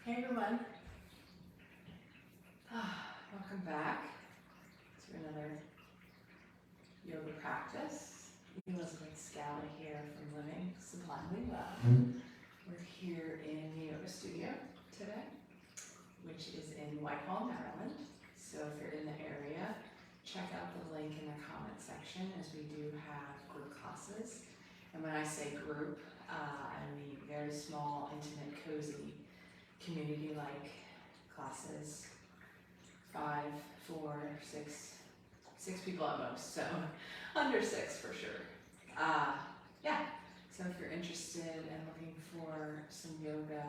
Hey everyone, welcome back to another yoga practice. Elizabeth Scally here from Living Sublimely Well. We're here in the yoga studio today, which is in Whitehall, Maryland. So if you're in the area, check out the link in the comment section as we do have group classes. And when I say group, I mean very small, intimate, cozy, community-like classes, 5, 4, 6 people at most, so under 6 for sure. Yeah, so if you're interested and looking for some yoga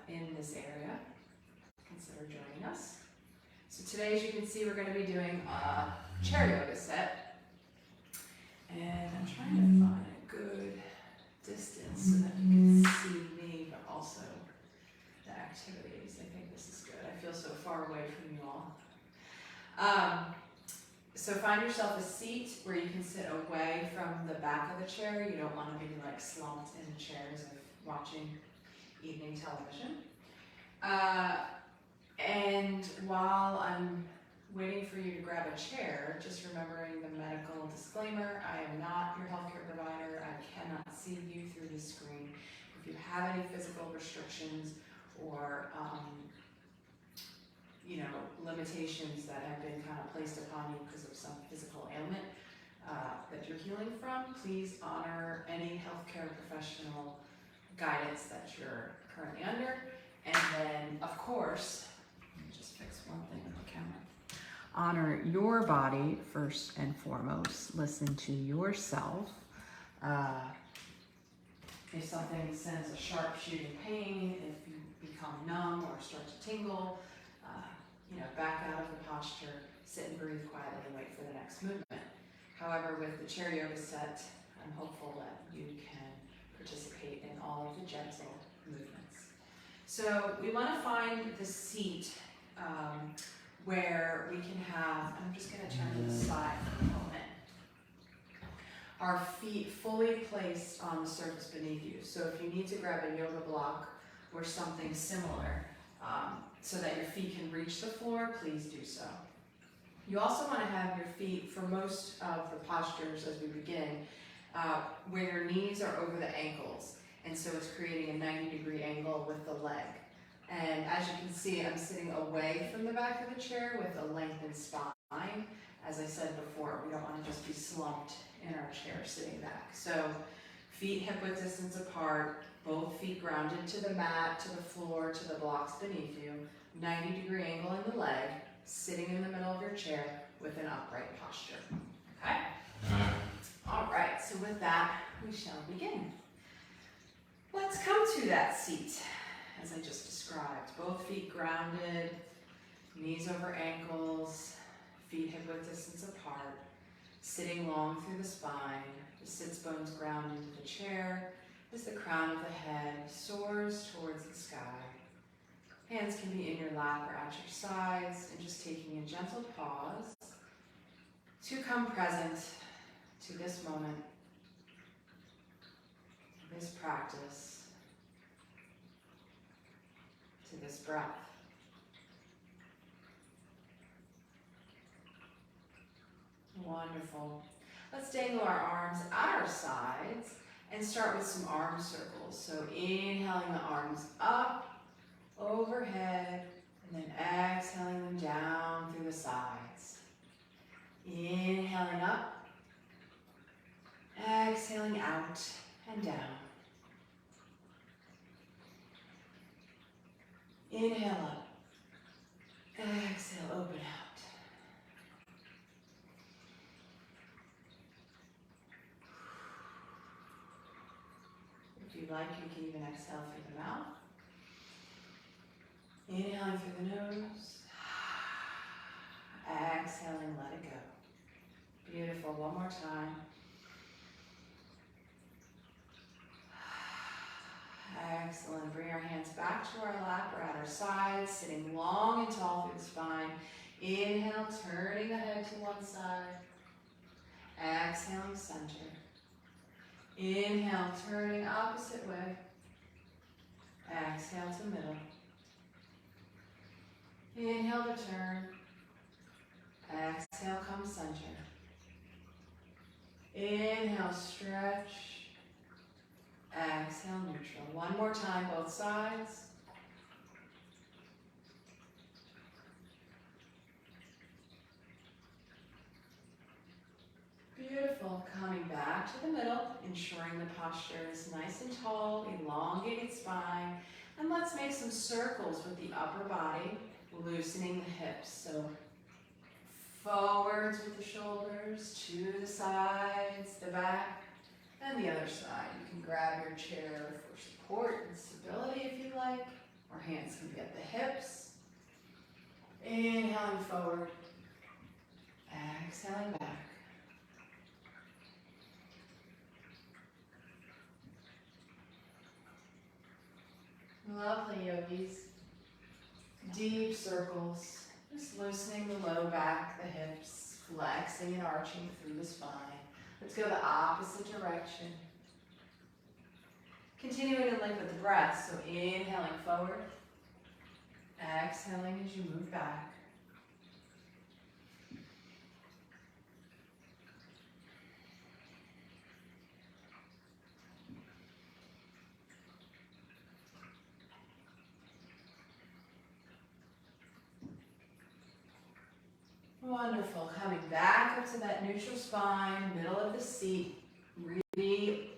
in this area, consider joining us. So today, as you can see, we're going to be doing a chair yoga set, and I'm trying to find a good distance so that you can see me, but also the activities. I think this is good. I feel so far away from you all. So find yourself a seat where you can sit away from the back of the chair. You don't want to be like slumped in the chairs of watching evening television. And while I'm waiting for you to grab a chair, just remembering the medical disclaimer, I am not your healthcare provider. I cannot see you through the screen. If you have any physical restrictions or limitations that have been kind of placed upon you because of some physical ailment that you're healing from, please honor any healthcare professional guidance that you're currently under. And then, of course, let me just fix one thing with the camera. Honor your body first and foremost. Listen to yourself. If something sends a sharp shooting pain, if you become numb or start to tingle, back out of the posture, sit and breathe quietly and wait for the next movement. However, with the chair yoga set, I'm hopeful that you can participate in all of the gentle movements. So we want to find the seat where we can have, I'm just going to turn to the side for a moment, our feet fully placed on the surface beneath you. So if you need to grab a yoga block or something similar so that your feet can reach the floor, please do so. You also want to have your feet, for most of the postures as we begin, where your knees are over the ankles. And so it's creating a 90-degree angle with the leg. And as you can see, I'm sitting away from the back of the chair with a lengthened spine. As I said before, we don't want to just be slumped in our chair sitting back. So feet hip-width distance apart, both feet grounded to the mat, to the floor, to the blocks beneath you, 90-degree angle in the leg, sitting in the middle of your chair with an upright posture. Okay? All right, so with that, we shall begin. Let's come to that seat, as I just described. Both feet grounded, knees over ankles, feet hip-width distance apart, sitting long through the spine, the sits bones ground into the chair as the crown of the head soars towards the sky. Hands can be in your lap or at your sides, and just taking a gentle pause to come present to this moment, this practice, to this breath. Wonderful. Let's dangle our arms at our sides and start with some arm circles. So inhaling the arms up, overhead, and then exhaling them down through the sides. Inhaling up, exhaling out and down. Inhale up, exhale, open out. If you like, you can even exhale through the mouth. Inhaling through the nose. Exhaling, let it go. Beautiful, one more time. Excellent, bring our hands back to our lap or at our sides, sitting long and tall through the spine. Inhale, turning the head to one side. Exhaling, center. Inhale, turning opposite way. Exhale to middle. Inhale to turn. Exhale, come center. Inhale, stretch. Exhale, neutral. One more time, both sides. Beautiful. Coming back to the middle, ensuring the posture is nice and tall, elongated spine. And let's make some circles with the upper body, loosening the hips. So forwards with the shoulders, to the sides, the back, and the other side. You can grab your chair for support and stability if you like, or hands can be at the hips. Inhaling forward, exhaling back. Lovely, yogis. Deep circles, just loosening the low back, the hips, flexing and arching through the spine. Let's go the opposite direction. Continuing to link with the breath, so inhaling forward, exhaling as you move back. Wonderful. Coming back up to that neutral spine, middle of the seat. Really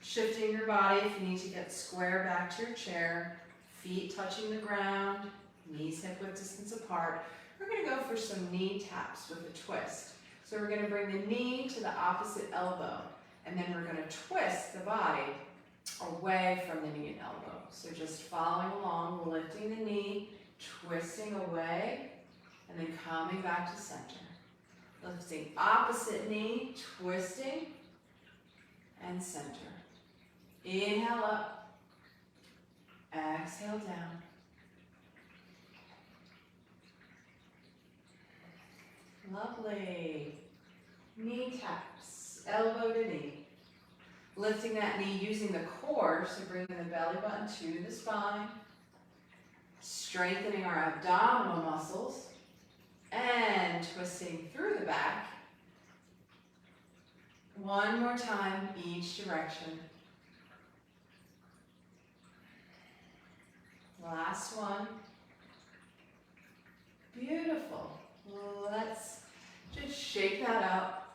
shifting your body if you need to get square back to your chair. Feet touching the ground, knees hip width distance apart. We're going to go for some knee taps with a twist. So we're going to bring the knee to the opposite elbow, and then we're going to twist the body away from the knee and elbow. So just following along, lifting the knee, twisting away, and then coming back to center. Lifting opposite knee, twisting, and center. Inhale up, exhale down. Lovely. Knee taps, elbow to knee. Lifting that knee using the core, so bringing the belly button to the spine. Strengthening our abdominal muscles. And twisting through the back. One more time, each direction. Last one. Beautiful. Let's just shake that out.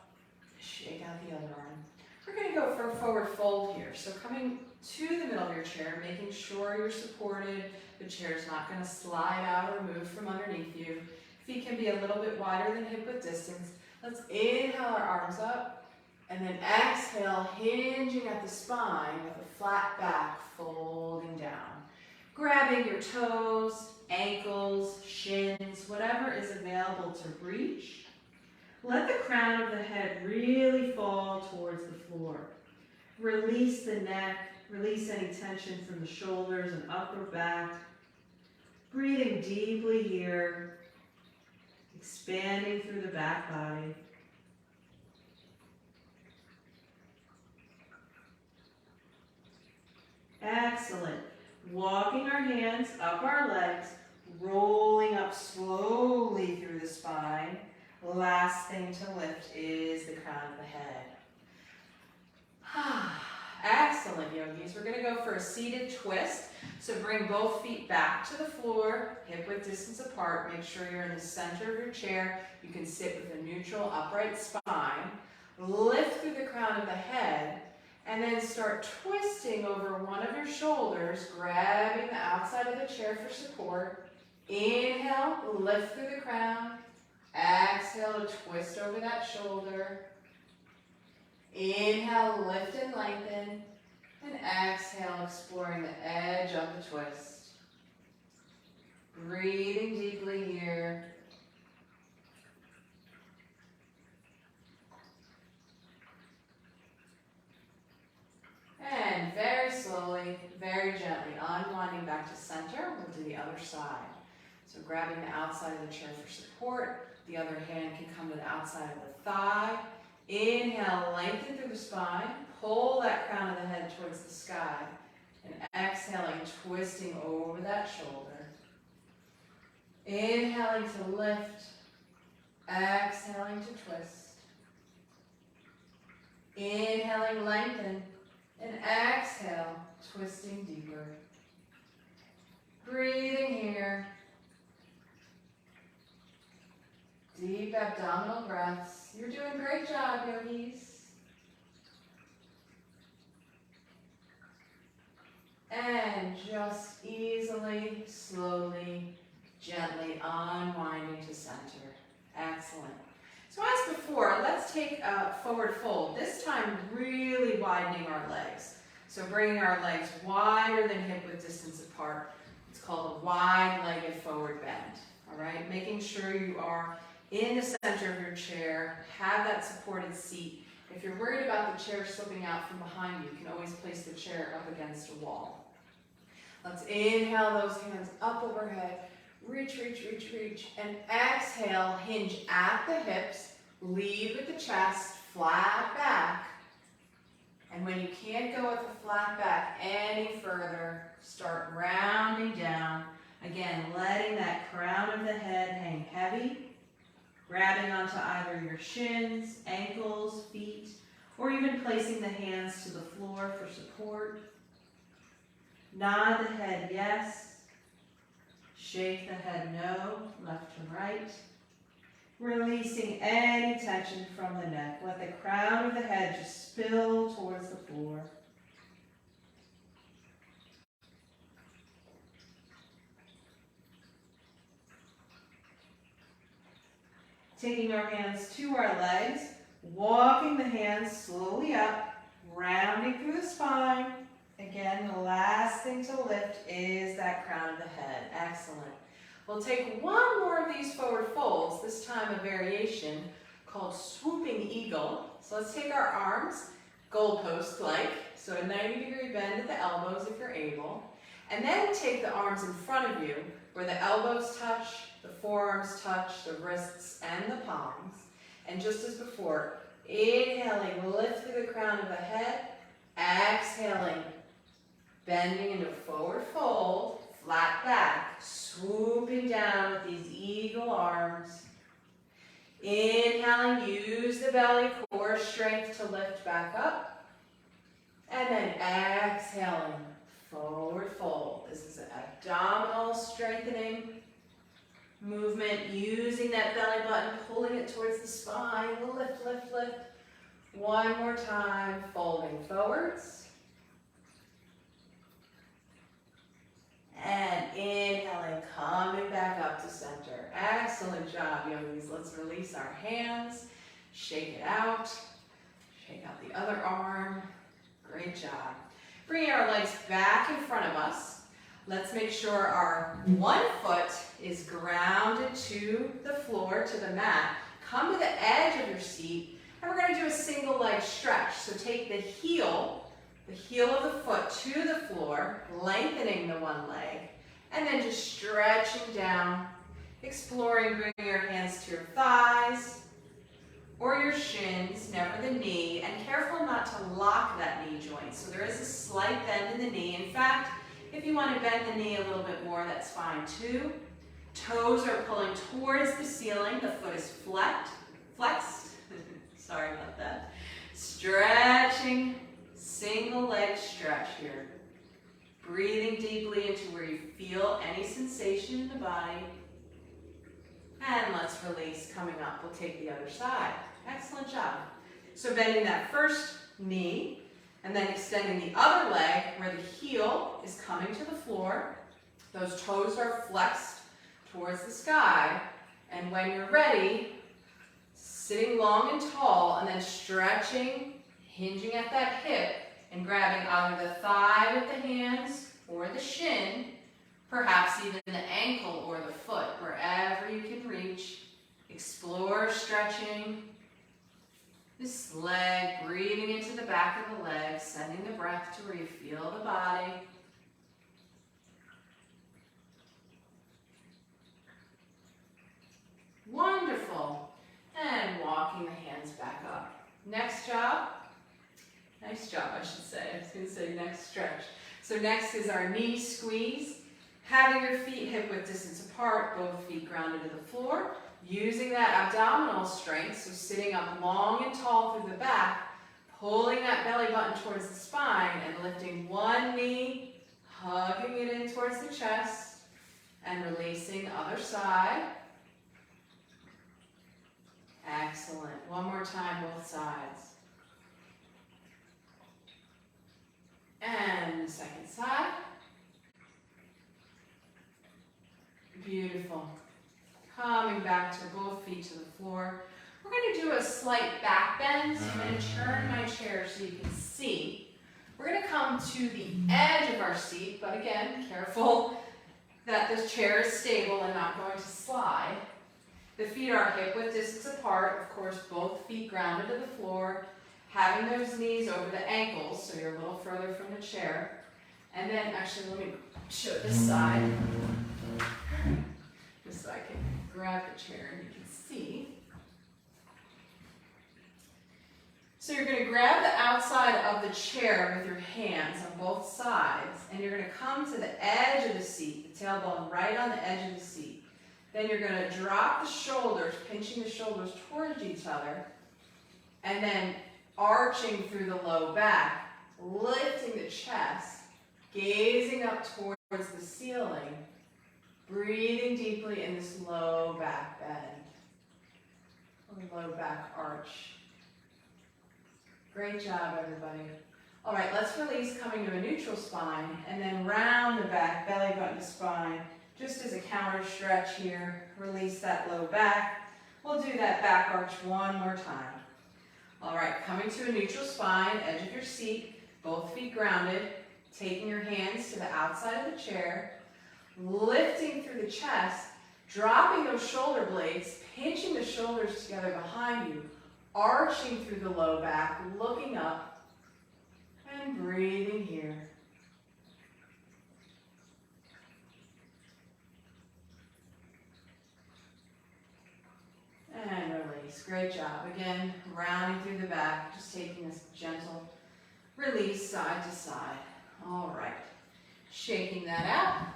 Shake out the other arm. We're going to go for a forward fold here. So coming to the middle of your chair, making sure you're supported. The chair's not going to slide out or move from underneath you. Feet can be a little bit wider than hip width distance. Let's inhale our arms up, and then exhale, hinging at the spine with a flat back, folding down. Grabbing your toes, ankles, shins, whatever is available to reach. Let the crown of the head really fall towards the floor. Release the neck, release any tension from the shoulders and upper back. Breathing deeply here. Expanding through the back body. Excellent. Walking our hands up our legs, rolling up slowly through the spine. Last thing to lift is the crown of the head. Excellent, yogis. We're going to go for a seated twist. So bring both feet back to the floor, hip width distance apart. Make sure you're in the center of your chair. You can sit with a neutral, upright spine. Lift through the crown of the head, and then start twisting over one of your shoulders, grabbing the outside of the chair for support. Inhale, lift through the crown. Exhale to twist over that shoulder. Inhale, lift and lengthen. And exhale, exploring the edge of the twist. Breathing deeply here. And very slowly, very gently, unwinding back to center. We'll do the other side. So grabbing the outside of the chair for support. The other hand can come to the outside of the thigh. Inhale, lengthen through the spine. Pull that crown of the head towards the sky. And exhaling, twisting over that shoulder. Inhaling to lift. Exhaling to twist. Inhaling, lengthen. And exhale, twisting deeper. Breathing here. Deep abdominal breaths. You're doing a great job, yogis. And just easily, slowly, gently unwinding to center. Excellent. So as before, let's take a forward fold. This time really widening our legs. So bringing our legs wider than hip width distance apart. It's called a wide-legged forward bend. All right, making sure you are in the center of your chair, have that supported seat. If you're worried about the chair slipping out from behind you, you can always place the chair up against a wall. Let's inhale those hands up overhead. Reach, reach, reach, reach. And exhale, hinge at the hips. Lead with the chest, flat back. And when you can't go with the flat back any further, start rounding down. Again, letting that crown of the head hang heavy. Grabbing onto either your shins, ankles, feet, or even placing the hands to the floor for support. Nod the head yes. Shake the head no, left to right. Releasing any tension from the neck. Let the crown of the head just spill towards the floor. Taking our hands to our legs, walking the hands slowly up, rounding through the spine. Again, the last thing to lift is that crown of the head. Excellent. We'll take one more of these forward folds, this time a variation called swooping eagle. So let's take our arms, goalpost-like, so a 90-degree bend at the elbows if you're able. And then take the arms in front of you where the elbows touch, the forearms touch, the wrists and the palms. And just as before, inhaling, lift through the crown of the head. Exhaling, bending into a forward fold, flat back, swooping down with these eagle arms. Inhaling, use the belly core strength to lift back up. And then exhaling, forward fold. This is an abdominal strengthening movement, using that belly button, pulling it towards the spine. Lift, lift, lift. One more time, folding forwards. And inhaling, coming back up to center. Excellent job, yogis. Let's release our hands, shake it out. Shake out the other arm. Great job. Bringing our legs back in front of us. Let's make sure our one foot is grounded to the floor, to the mat. Come to the edge of your seat, and we're going to do a single leg stretch. So take the heel of the foot to the floor, lengthening the one leg, and then just stretching down, exploring, bringing your hands to your thighs or your shins, never the knee, and careful not to lock that knee joint. So there is a slight bend in the knee. In fact, if you want to bend the knee a little bit more, that's fine too. Toes are pulling towards the ceiling. The foot is flexed. Sorry about that. Stretching, single leg stretch here. Breathing deeply into where you feel any sensation in the body. And let's release. Coming up, we'll take the other side. Excellent job. So bending that first knee, and then extending the other leg where the heel is coming to the floor. Those toes are flexed towards the sky. And when you're ready, sitting long and tall, and then stretching, hinging at that hip, and grabbing either the thigh with the hands or the shin, perhaps even the ankle or the foot, wherever you can reach. Explore stretching this leg, breathing into the back of the leg, sending the breath to where you feel the body. Wonderful. And walking the hands back up. Next job. Nice job, I should say. I was going to say next stretch. So next is our knee squeeze. Having your feet hip-width distance apart, both feet grounded to the floor. Using that abdominal strength, so sitting up long and tall through the back, pulling that belly button towards the spine and lifting one knee, hugging it in towards the chest, and releasing the other side. Excellent. One more time, both sides. And the second side. Beautiful. Coming back to both feet to the floor. We're going to do a slight back bend, so I'm going to turn my chair so you can see. We're going to come to the edge of our seat, but again, careful that this chair is stable and not going to slide. The feet are hip-width distance apart, of course, both feet grounded to the floor, having those knees over the ankles, so you're a little further from the chair. And then, actually, let me show this side, just so I can grab the chair and you can see. So you're going to grab the outside of the chair with your hands on both sides, and you're going to come to the edge of the seat, the tailbone right on the edge of the seat. Then you're going to drop the shoulders, pinching the shoulders towards each other, and then arching through the low back, lifting the chest, gazing up towards the ceiling, breathing deeply in this low back bend, or low back arch. Great job, everybody. All right, let's release, coming to a neutral spine, and then round the back, belly button to spine, just as a counter stretch here. Release that low back. We'll do that back arch one more time. All right, coming to a neutral spine, edge of your seat, both feet grounded, taking your hands to the outside of the chair, lifting through the chest, dropping those shoulder blades, pinching the shoulders together behind you, arching through the low back, looking up, and breathing here. And release. Great job. Again, rounding through the back, just taking this gentle release side to side. All right. Shaking that out.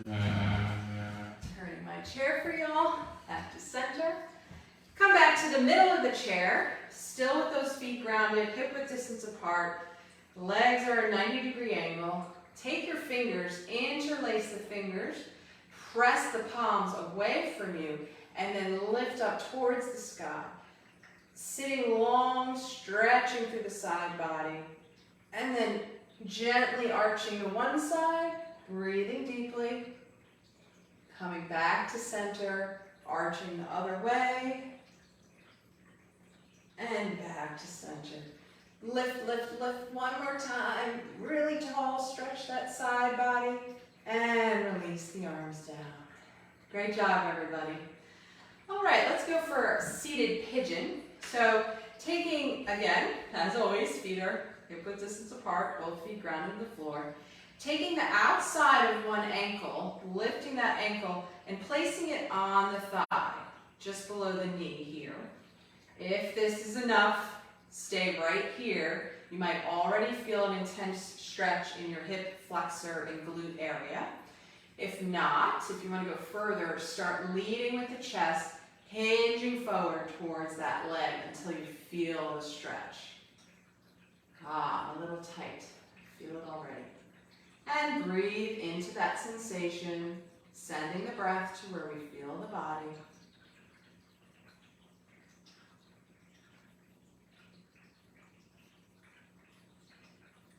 Turning my chair for y'all. Back to center. Come back to the middle of the chair, still with those feet grounded, hip-width distance apart. Legs are at a 90-degree angle. Take your fingers, interlace the fingers, press the palms away from you, and then lift up towards the sky. Sitting long, stretching through the side body, and then gently arching to one side, breathing deeply, coming back to center, arching the other way, and back to center. Lift, lift, lift one more time. Really tall, stretch that side body, and release the arms down. Great job, everybody. All right, let's go for seated pigeon. So taking, again, as always, feet are hip-width distance apart, both feet grounded to the floor. Taking the outside of one ankle, lifting that ankle, and placing it on the thigh, just below the knee here. If this is enough, stay right here. You might already feel an intense stretch in your hip flexor and glute area. If not, if you want to go further, start leading with the chest, hinging forward towards that leg until you feel the stretch. A little tight. Feel it already. And breathe into that sensation, sending the breath to where we feel the body.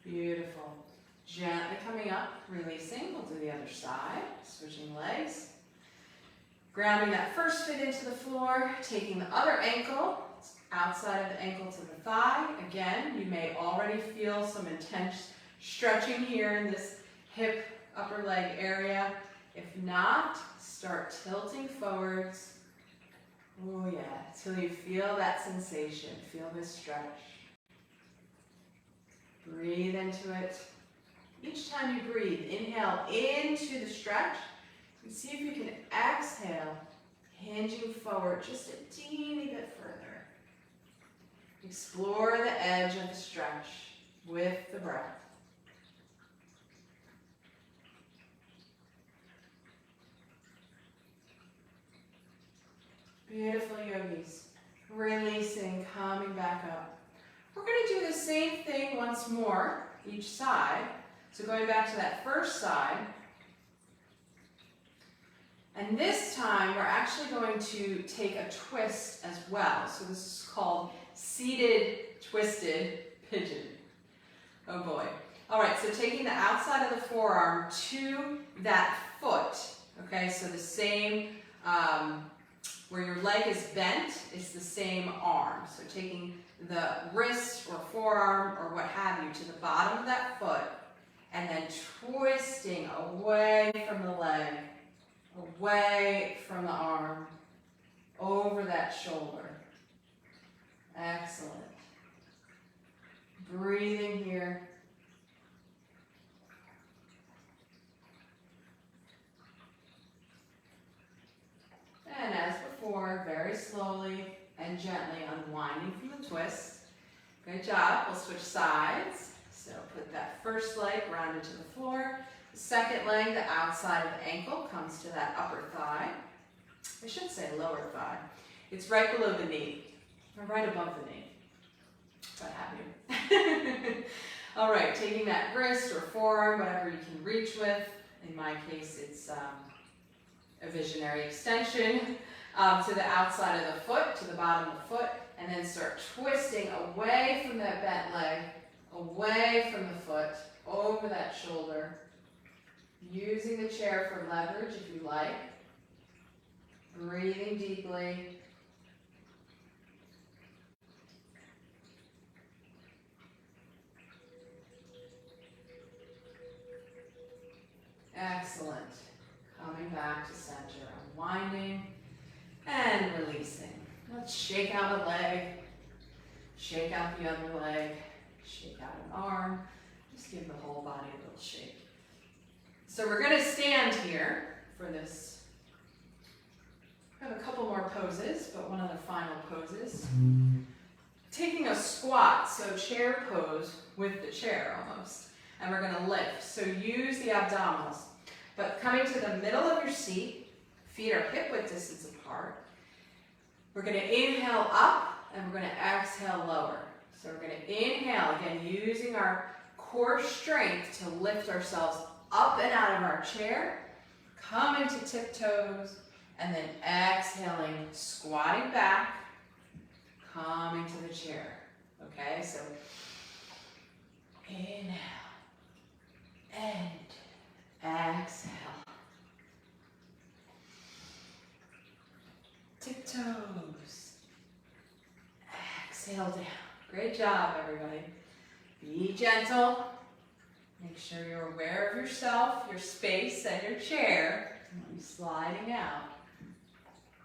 Beautiful. Gently coming up, releasing. We'll do the other side, switching legs. Grounding that first foot into the floor, taking the other ankle, outside of the ankle to the thigh. Again, you may already feel some intense stretching here in this hip, upper leg area. If not, start tilting forwards. Oh yeah, till you feel that sensation, feel this stretch. Breathe into it. Each time you breathe, inhale into the stretch, and see if you can exhale, hinging forward just a teeny bit further. Explore the edge of the stretch with the breath. Beautiful yogis. Releasing, coming back up. We're going to do the same thing once more, each side. So going back to that first side. And this time, we're actually going to take a twist as well. So this is called seated, twisted pigeon. Oh boy. All right, so taking the outside of the forearm to that foot. Okay, so the same, where your leg is bent, is the same arm. So taking the wrist or forearm or what have you to the bottom of that foot and then twisting away from the leg, away from the arm, over that shoulder. Excellent. Breathing here. And as before, very slowly and gently unwinding from the twist. Good job. We'll switch sides. So put that first leg rounded to the floor. The second leg, the outside of the ankle, comes to that upper thigh. I should say lower thigh. It's right below the knee, or right above the knee. What have you. All right, taking that wrist or forearm, whatever you can reach with. In my case, it's a visionary extension to the outside of the foot, to the bottom of the foot, and then start twisting away from that bent leg, away from the foot, over that shoulder, using the chair for leverage if you like, breathing deeply. Excellent. Coming back to center, unwinding and releasing. Let's shake out a leg, shake out the other leg, shake out an arm. Just give the whole body a little shake. So we're going to stand here for this. I have a couple more poses, but one of the final poses. Taking a squat, so chair pose with the chair almost. And we're going to lift. So use the abdominals. But coming to the middle of your seat, feet are hip-width distance apart. We're going to inhale up, and we're going to exhale lower. So we're going to inhale, again, using our core strength to lift ourselves up and out of our chair, coming to tiptoes, and then exhaling, squatting back, coming to the chair. Okay, so inhale, and exhale. Tiptoes. Exhale down. Great job, everybody. Be gentle. Make sure you're aware of yourself, your space, and your chair. And sliding out.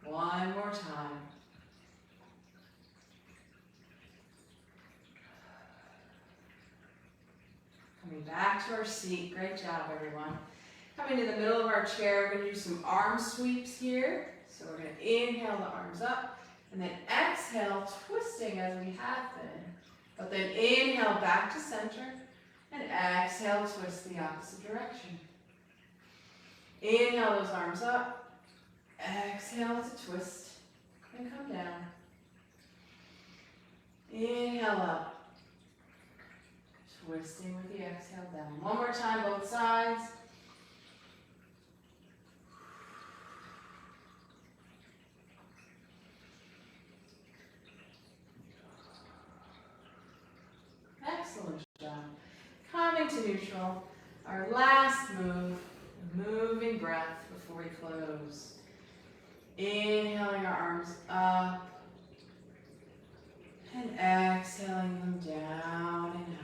One more time. Coming back to our seat. Great job, everyone. Coming to the middle of our chair, we're going to do some arm sweeps here. So we're going to inhale the arms up, and then exhale, twisting as we have been. But then inhale back to center, and exhale, twist the opposite direction. Inhale those arms up, exhale to twist, and come down. Inhale up, twisting with the exhale down. One more time, both sides. Excellent job. Coming to neutral. Our last move, moving breath before we close. Inhaling our arms up and exhaling them down and out.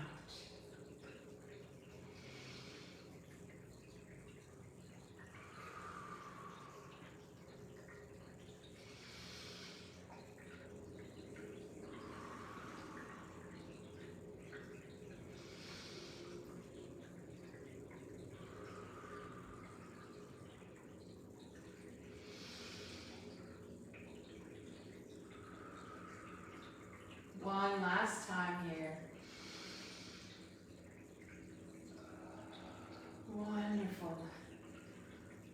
One last time here. Wonderful.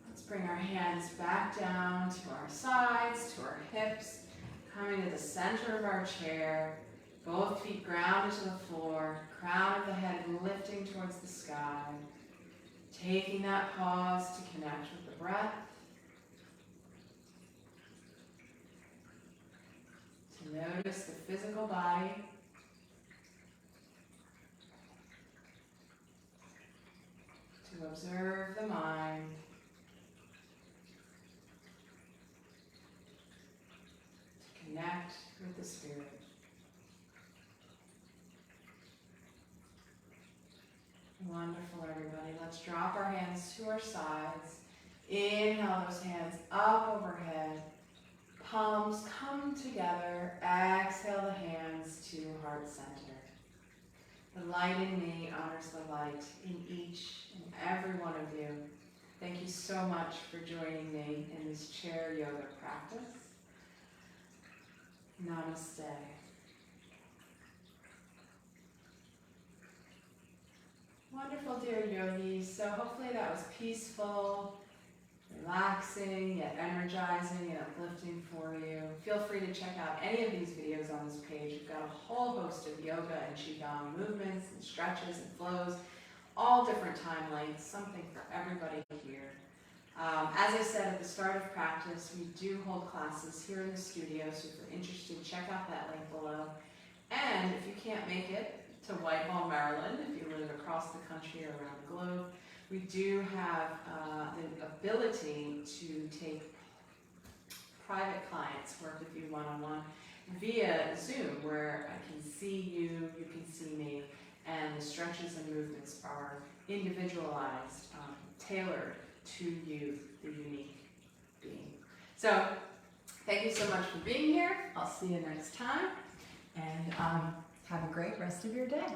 Let's bring our hands back down to our sides, to our hips, coming to the center of our chair, both feet grounded to the floor, crown of the head lifting towards the sky. Taking that pause to connect with the breath, to notice the physical body, to observe the mind, to connect with the spirit. Wonderful, everybody. Let's drop our hands to our sides. Inhale those hands up overhead. Palms come together. Exhale the hands to heart center. The light in me honors the light in each and every one of you. Thank you so much for joining me in this chair yoga practice. Namaste. Wonderful, dear yogis. So hopefully that was peaceful, relaxing, yet energizing and uplifting for you. Feel free to check out any of these videos on this page. We've got a whole host of yoga and qigong movements and stretches and flows, all different time lengths, something for everybody here. As I said at the start of practice, we do hold classes here in the studio, so if you're interested, check out that link below. And if you can't make it to Whitehall, Maryland, if you live across the country or around the globe, we do have the ability to take private clients, work with you one-on-one via Zoom, where I can see you, you can see me, and the stretches and movements are individualized, tailored to you, the unique being. So, thank you so much for being here. I'll see you next time, and have a great rest of your day.